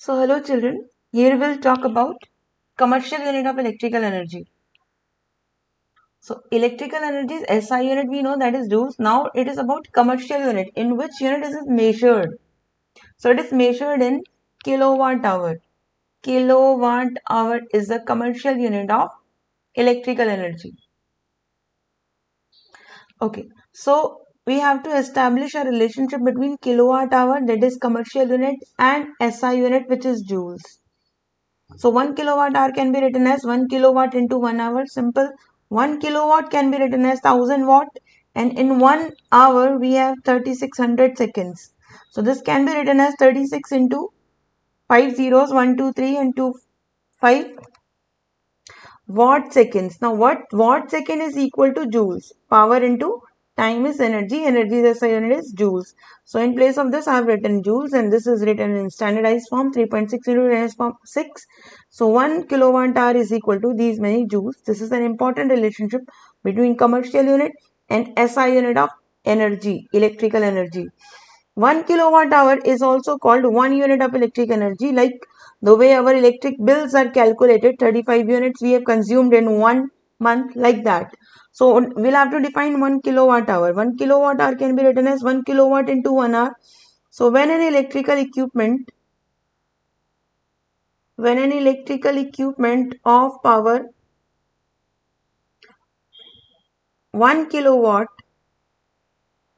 So hello children, here we'll talk about commercial unit of electrical energy. So electrical energy is SI unit, we know that is joules. Now it is about commercial unit. In which unit is it measured? So it is measured in kilowatt hour. Kilowatt hour is the commercial unit of electrical energy. Okay, so we have to establish a relationship between kilowatt hour, that is commercial unit, and SI unit, which is joules. So 1 kilowatt hour can be written as 1 kilowatt into 1 hour. Simple. 1 kilowatt can be written as 1000 watt, and in 1 hour we have 3600 seconds. So this can be written as 36 into 5 zeros, 1, 2, 3 and 2, 5 watt seconds. Now what watt second is equal to joules? Power into time is energy. Energy is SI unit is joules. So in place of this I have written joules, and this is written in standardized form 3.6 into 10 power 6. So 1 kilowatt hour is equal to these many joules. This is an important relationship between commercial unit and SI unit of energy, electrical energy. 1 kilowatt hour is also called 1 unit of electric energy, like the way our electric bills are calculated. 35 units we have consumed in 1 month, like that. So we'll have to define 1 kilowatt hour. 1 kilowatt hour can be written as 1 kilowatt into 1 hour. So when an electrical equipment of power 1 kilowatt,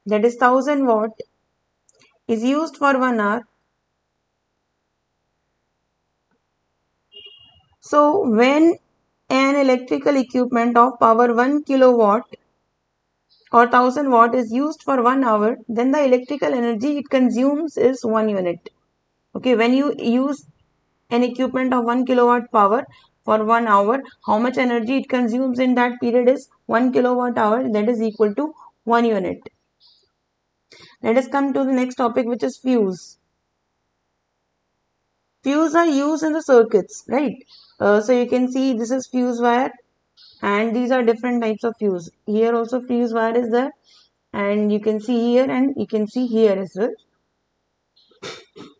that is 1000 watt, is used for 1 hour. So when an electrical equipment of power 1 kilowatt or 1000 watt is used for 1 hour, then the electrical energy it consumes is 1 unit. Okay, when you use an equipment of 1 kilowatt power for 1 hour, how much energy it consumes in that period is 1 kilowatt hour, that is equal to 1 unit. Let us come to the next topic, which is fuse. Fuse are used in the circuits, right? So you can see this is fuse wire, and these are different types of fuse. Here also fuse wire is there, and you can see here and you can see here as well.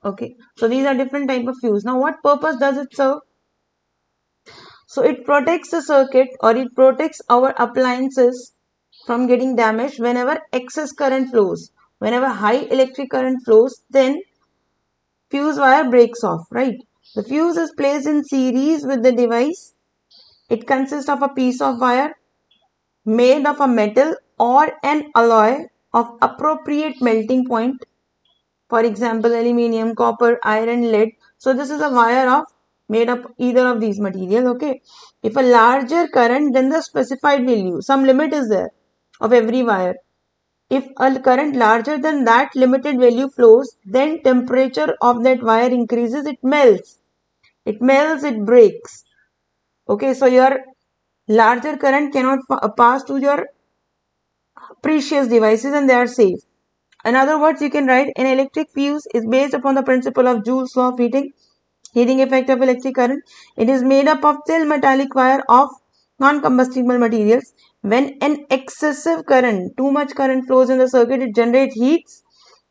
Okay, so these are different type of fuse. Now what purpose does it serve? So it protects the circuit, or it protects our appliances from getting damaged whenever excess current flows. Whenever high electric current flows, then fuse wire breaks off, right? The fuse is placed in series with the device. It consists of a piece of wire made of a metal or an alloy of appropriate melting point. For example, aluminium, copper, iron, lead. So this is a wire of made up either of these material. Okay. If a larger current, then the specified value, some limit is there of every wire. If a current larger than that limited value flows, then temperature of that wire increases, it melts. It melts, it breaks. Okay, so your larger current cannot pass to your precious devices and they are safe. In other words, you can write an electric fuse is based upon the principle of Joule's law of heating effect of electric current. It is made up of thin metallic wire of non-combustible materials. When an excessive current, too much current flows in the circuit, it generates heats,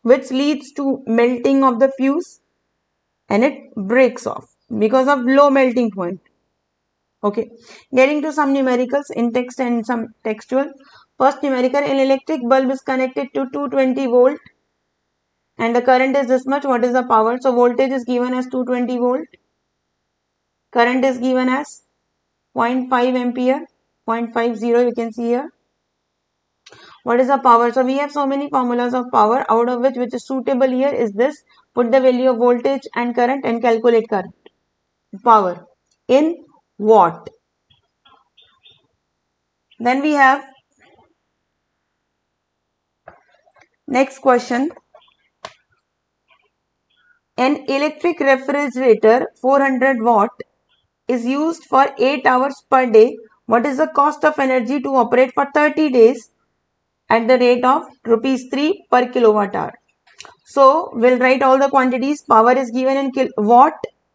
which leads to melting of the fuse, and it breaks off because of low melting point. Okay, getting to some numericals in text and some textual. First numerical, an electric bulb is connected to 220 volt and the current is this much. What is the power? So voltage is given as 220 volt. Current is given as 0.5 ampere, 0.50 you can see here. What is the power? So we have so many formulas of power, out of which is suitable here is this. Put the value of voltage and current and calculate current. Power in watt. Then we have next question. An electric refrigerator 400 watt is used for 8 hours per day. What is the cost of energy to operate for 30 days at the rate of rupees 3 per kilowatt hour? So we'll write all the quantities. Power is given in watt,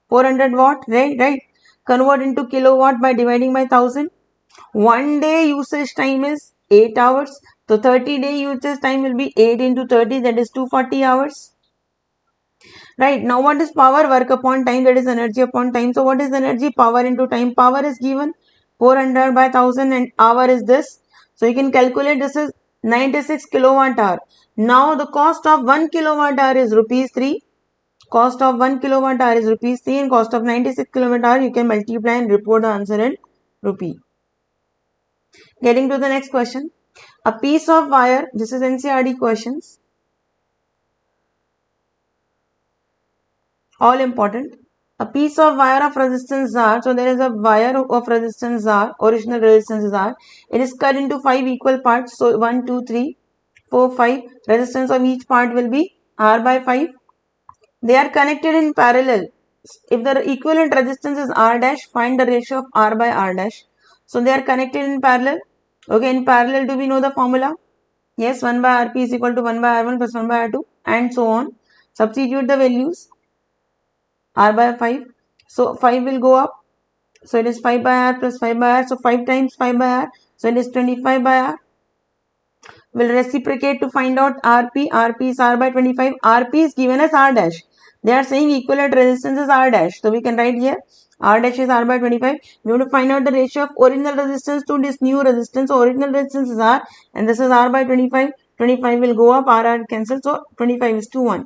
400 watt, right? Convert into kilowatt by dividing by 1000. 1 day usage time is 8 hours. So 30 day usage time will be 8 into 30, that is 240 hours. Right, now what is power? Work upon time, that is energy upon time. So what is energy? Power into time. Power is given 400 by 1000 and hour is this. So you can calculate this is 96 kilowatt hour. Now the cost of 1 kilowatt hour is rupees 3. Cost of 1 kilowatt hour is rupees 3 and cost of 96 kilowatt hour you can multiply and report the answer in rupee. Getting to the next question. A piece of wire, this is NCERT questions. All important. A piece of wire of resistance R. So there is a wire of resistance R. Original resistance is R. It is cut into 5 equal parts. So 1, 2, 3, 4, 5. Resistance of each part will be R by 5. They are connected in parallel. If the equivalent resistance is R dash, find the ratio of R by R dash. So they are connected in parallel. Okay, in parallel, do we know the formula? Yes, 1 by Rp is equal to 1 by R1 plus 1 by R2 and so on. Substitute the values. R by 5. So 5 will go up. So it is 5 by R plus 5 by R. So 5 times 5 by R. So it is 25 by R. Will reciprocate to find out Rp. Rp is R by 25. Rp is given as R dash. They are saying equivalent resistance is R dash. So we can write here R dash is R by 25. We have to find out the ratio of original resistance to this new resistance. So original resistance is R and this is R by 25. 25 will go up. R cancel. So 25 is to 1.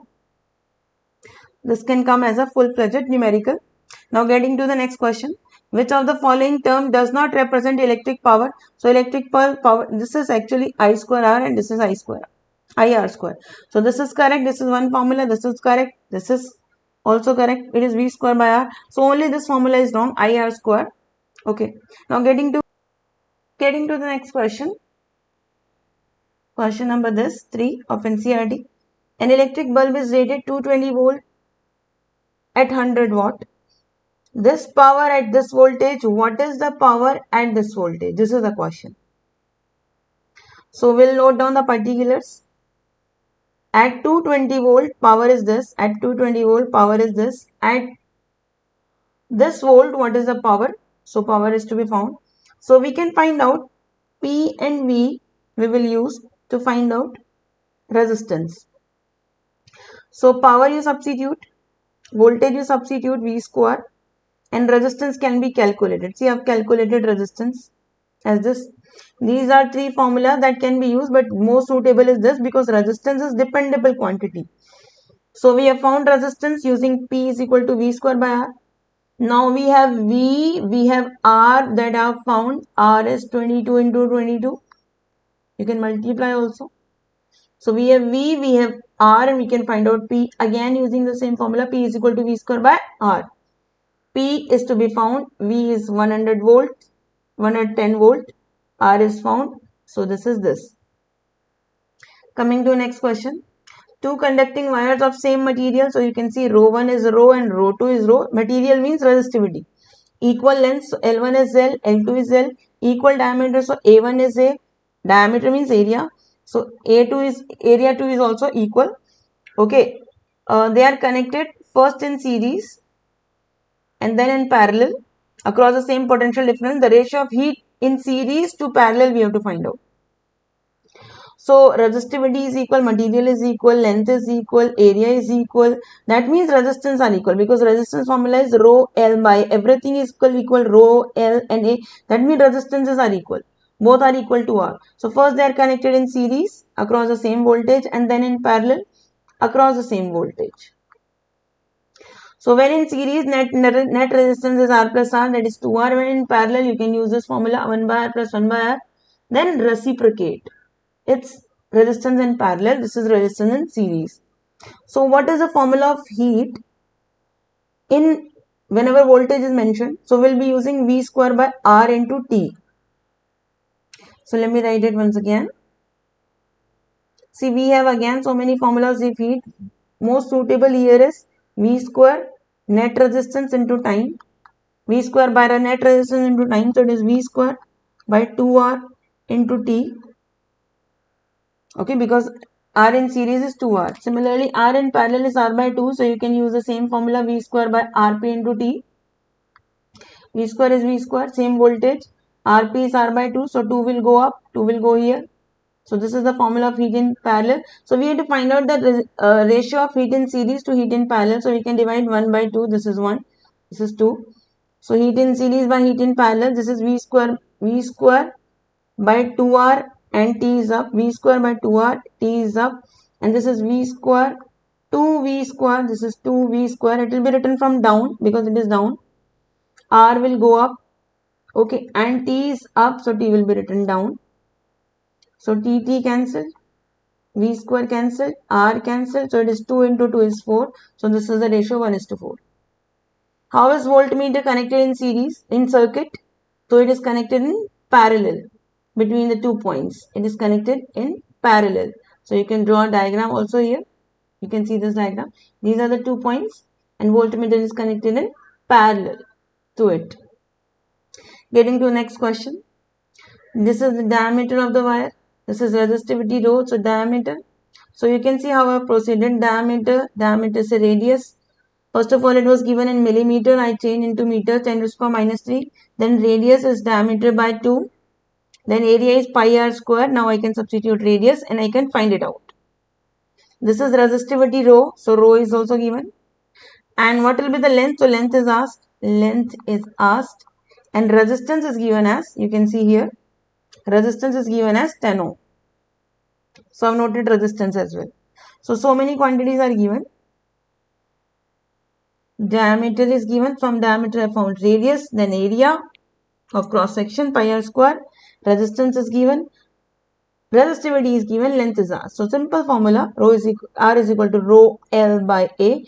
This can come as a full-fledged numerical. Now getting to the next question. Which of the following term does not represent electric power? So electric power, this is actually I square R and this is I square IR square. So this is correct. This is one formula. This is correct. This is also correct. It is V square by R. So only this formula is wrong. IR square. Okay. Now getting to the next question. Question number 3 of NCERT. An electric bulb is rated 220 volt at 100 watt. This power at this voltage, what is the power at this voltage? This is the question. So we'll note down the particulars. At 220 volt, power is this. At 220 volt, power is this. At this volt, what is the power? So power is to be found. So we can find out P and V we will use to find out resistance. So power you substitute, voltage you substitute V square and resistance can be calculated. See, I have calculated resistance as this. These are 3 formulas that can be used, but most suitable is this because resistance is dependable quantity. So we have found resistance using P is equal to V square by R. Now we have V, we have R that I have found. R is 22 into 22. You can multiply also. So we have V, we have R and we can find out P. Again using the same formula, P is equal to V square by R. P is to be found. V is 100 volt, 110 volt. R is found. So this is this. Coming to next question. 2 conducting wires of same material. So you can see rho 1 is rho and rho 2 is rho. Material means resistivity. Equal length. So L1 is L, L2 is L. Equal diameter. So A1 is A. Diameter means area. So A2 is area 2 is also equal. Okay. They are connected first in series and then in parallel across the same potential difference. The ratio of heat in series to parallel we have to find out. So resistivity is equal, material is equal, length is equal, area is equal. That means resistance are equal because resistance formula is rho L by everything is equal rho L and A. That means resistances are equal. Both are equal to R. So first they are connected in series across the same voltage and then in parallel across the same voltage. So when in series net resistance is R plus R, that is 2R. When in parallel you can use this formula 1 by R plus 1 by R. Then reciprocate. It's resistance in parallel. This is resistance in series. So what is the formula of heat in whenever voltage is mentioned? So we'll be using V square by R into T. So let me write it once again. See, we have again so many formulas of heat. Most suitable here is V square net resistance into time. V square by the net resistance into time. So it is V square by 2R into T. Okay, because R in series is 2R. Similarly, R in parallel is R by 2. So you can use the same formula V square by Rp into T. V square is V square, same voltage. Rp is R by 2. So 2 will go up, 2 will go here. So this is the formula of heat in parallel. So we have to find out the ratio of heat in series to heat in parallel. So we can divide 1 by 2. This is 1. This is 2. So heat in series by heat in parallel. This is V square by 2R and T is up. V square by 2R, T is up. And this is V square, 2V square. This is 2V square. It will be written from down because it is down. R will go up. Okay. And T is up. So T will be written down. So T cancelled. V square cancelled, R cancelled, so it is 2 into 2 is 4. So this is the ratio 1 is to 4. How is voltmeter connected in series, in circuit? So it is connected in parallel between the 2 points. It is connected in parallel. So you can draw a diagram also here. You can see this diagram. These are the 2 points and voltmeter is connected in parallel to it. Getting to the next question. This is the diameter of the wire. This is resistivity rho, so diameter. So you can see how I proceeded. Diameter is a radius. First of all, it was given in millimeter. I changed into meter, 10 to the power minus 3. Then radius is diameter by 2. Then area is pi r square. Now I can substitute radius and I can find it out. This is resistivity rho. So rho is also given. And what will be the length? So length is asked. Length is asked. And resistance is given as, you can see here. Resistance is given as 10 ohm. So I've noted resistance as well. So many quantities are given. Diameter is given. From diameter I found radius, then area of cross section pi r square. Resistance is given. Resistivity is given. Length is asked. So simple formula, R is equal to rho L by A.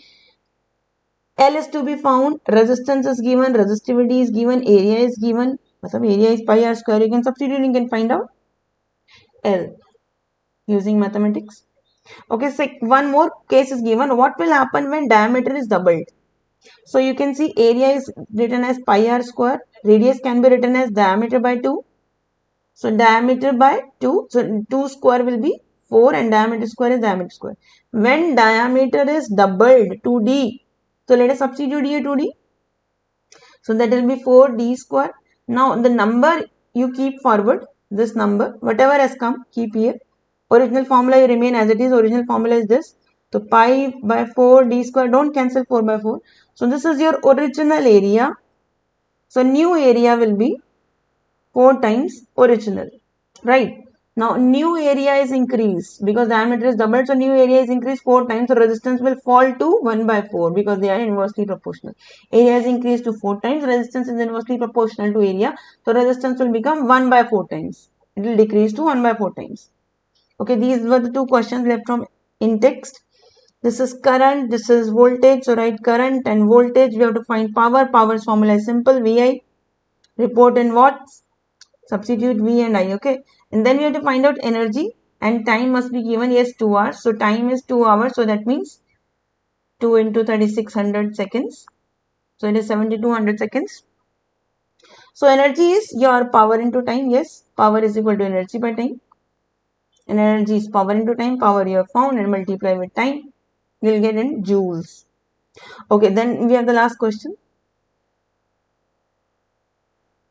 L is to be found. Resistance is given. Resistivity is given. Area is given. Area is pi r square. You can substitute. You can find out L using mathematics. Okay, so one more case is given. What will happen when diameter is doubled? So you can see area is written as pi r square. Radius can be written as diameter by 2. So diameter by 2. So 2 square will be 4 and diameter square is diameter square. When diameter is doubled 2d. So let us substitute here 2d. So that will be 4d square. Now the number you keep forward. This number, whatever has come, keep here. Original formula you remain as it is. Original formula is this. So pi by 4 d square. Don't cancel 4 by 4. So this is your original area. So new area will be 4 times original. Right. Now new area is increased because diameter is doubled. So new area is increased 4 times. So resistance will fall to 1 by 4 because they are inversely proportional. Area is increased to 4 times. Resistance is inversely proportional to area. So resistance will become 1 by 4 times. It will decrease to 1 by 4 times. Okay, these were the 2 questions left from in text. This is current, this is voltage. So write current and voltage. We have to find power. Power's formula is simple. VI. Report in watts. Substitute V and I. Okay. And then we have to find out energy. And time must be given. Yes, 2 hours. So time is 2 hours. So that means 2 into 3600 seconds. So it is 7200 seconds. So energy is your power into time. Yes. Power is equal to energy by time. And energy is power into time. Power you have found and multiply with time. You will get in joules. Okay, then we have the last question.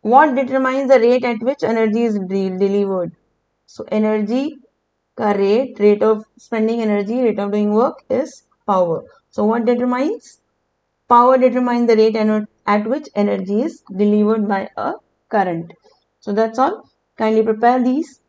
What determines the rate at which energy is delivered? So energy ka rate of spending energy, rate of doing work is power. So what determines? Power determines the rate at which energy is delivered by a current. So that's all. Kindly prepare these.